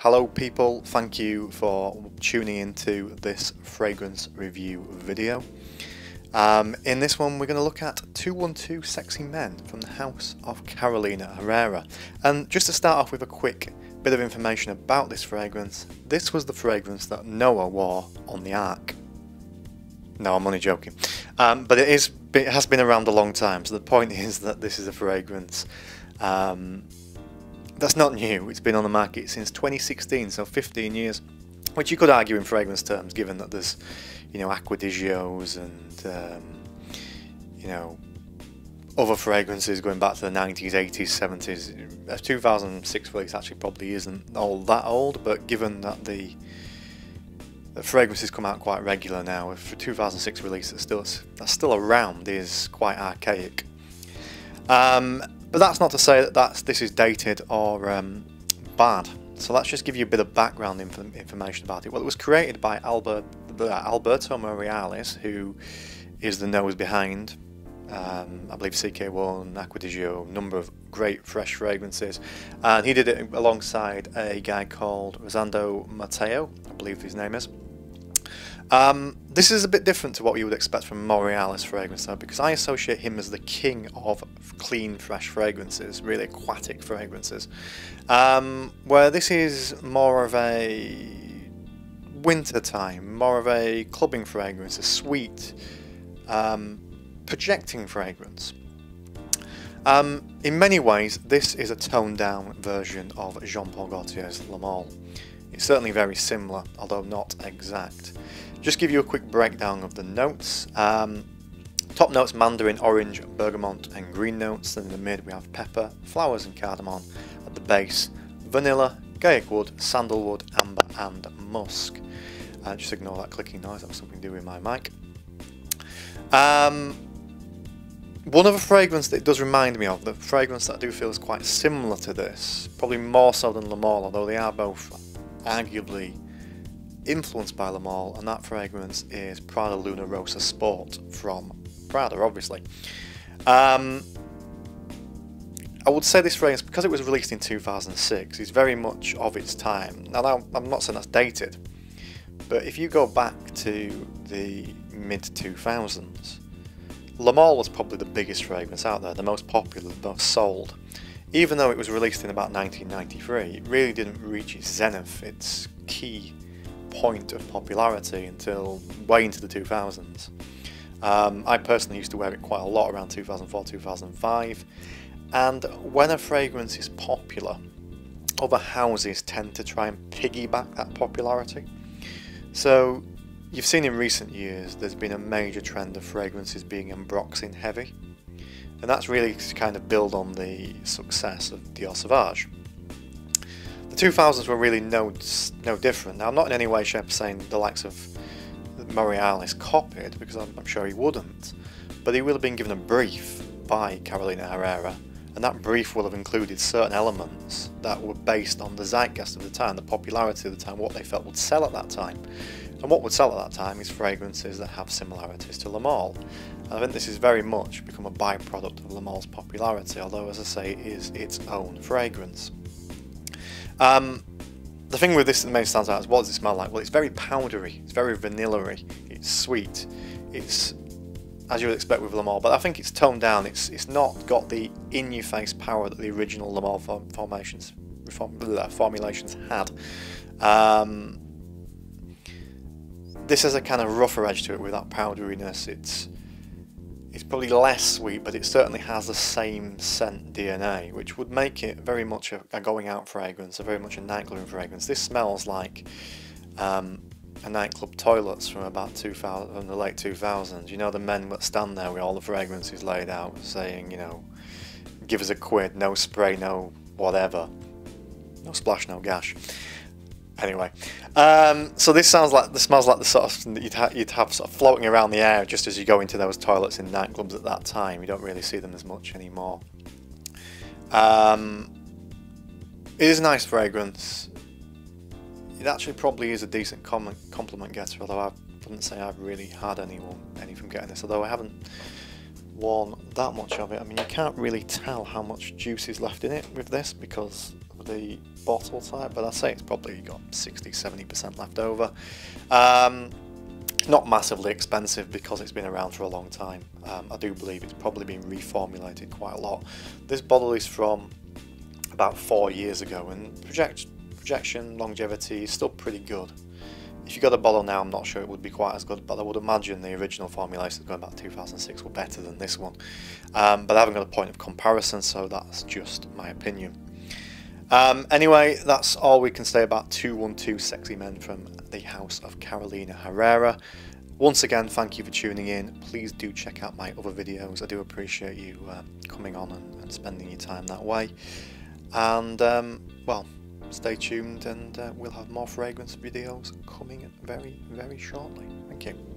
Hello people, thank you for tuning into this fragrance review video. In this one we're going to look at 212 Sexy Men from the house of Carolina Herrera. And just to start off with a quick bit of information about this fragrance, this was the fragrance that Noah wore on the Ark. No, I'm only joking. But it has been around a long time, so the point is that this is a fragrance that's not new. It's been on the market since 2016, so 15 years, which you could argue in fragrance terms, given that there's, Acquadigios and, other fragrances going back to the 90s, 80s, 70s. A 2006 release actually probably isn't all that old, but given that the fragrances come out quite regular now, if a 2006 release that's still around is quite archaic. But that's not to say that this is dated or bad. So let's just give you a bit of background information about it. Well, it was created by Alberto Morales, who is the nose behind, I believe, CK1, Acquadigio, a number of great fresh fragrances. And he did it alongside a guy called Rosando Mateo, I believe his name is. This is a bit different to what you would expect from Morales fragrance though, because I associate him as the king of clean, fresh fragrances, really aquatic fragrances, where this is more of a winter time, more of a clubbing fragrance, a sweet, projecting fragrance. In many ways, this is a toned down version of Jean-Paul Gaultier's Le Male. It's certainly very similar, although not exact. Just give you a quick breakdown of the notes. Top notes: mandarin, orange, bergamot and green notes. Then in the mid we have pepper, flowers and cardamom. At the base, vanilla, gaiac wood, sandalwood, amber and musk. Just ignore that clicking noise, that was something to do with my mic. One other fragrance that it does remind me of, the fragrance that I do feel is quite similar to this, probably more so than Le Male, although they are both arguably influenced by Le Male, and that fragrance is Prada Luna Rosa Sport from Prada, obviously. I would say this fragrance, because it was released in 2006, is very much of its time. Now I'm not saying that's dated, but if you go back to the mid-2000s, Le Male was probably the biggest fragrance out there, the most popular, the most sold. Even though it was released in about 1993, it really didn't reach its zenith, its key point of popularity, until way into the 2000s. I personally used to wear it quite a lot around 2004, 2005, and when a fragrance is popular, other houses tend to try and piggyback that popularity. So you've seen in recent years there's been a major trend of fragrances being Ambroxan heavy, and that's really to kind of build on the success of Dior Sauvage. The 2000s were really no different. Now, I'm not in any way, shape or saying the likes of Morales copied, because I'm sure he wouldn't, but he will have been given a brief by Carolina Herrera, and that brief will have included certain elements that were based on the zeitgeist of the time, the popularity of the time, what they felt would sell at that time. And what would sell at that time is fragrances that have similarities to Le Male. And I think this has very much become a byproduct of Le Male's popularity, although, as I say, it is its own fragrance. The thing with this that mainly stands out is, what does it smell like? Well, it's very powdery, it's very vanilla-y, it's sweet, it's as you would expect with Le Male, but I think it's toned down. It's not got the in-your-face power that the original Le Male formulations had. This has a kind of rougher edge to it with that powderiness. It's probably less sweet, but it certainly has the same scent DNA, which would make it very much a going-out fragrance, very much a nightclub fragrance. This smells like a nightclub toilets from about from the late 2000s. You know, the men that stand there with all the fragrances laid out, saying, give us a quid, no spray, no whatever, no splash, no gash. Anyway, so this smells like the sort of thing that you'd have sort of floating around the air just as you go into those toilets in nightclubs at that time. You don't really see them as much anymore. It is a nice fragrance. It actually probably is a decent compliment getter, although I wouldn't say I've really had any from getting this, although I haven't worn that much of it. I mean, you can't really tell how much juice is left in it with this because of the bottle type, but I'd say it's probably got 60-70% left over. Not massively expensive because it's been around for a long time. I do believe it's probably been reformulated quite a lot. This bottle is from about 4 years ago, and projection, longevity is still pretty good. If you got a bottle now, I'm not sure it would be quite as good, but I would imagine the original formulations going back to 2006 were better than this one. But I haven't got a point of comparison, so that's just my opinion. Anyway, that's all we can say about 212 Sexy Men from the house of Carolina Herrera. Once again, thank you for tuning in. Please do check out my other videos. I do appreciate you coming on and spending your time that way. And, well, stay tuned, and we'll have more fragrance videos coming very, very shortly. Thank you.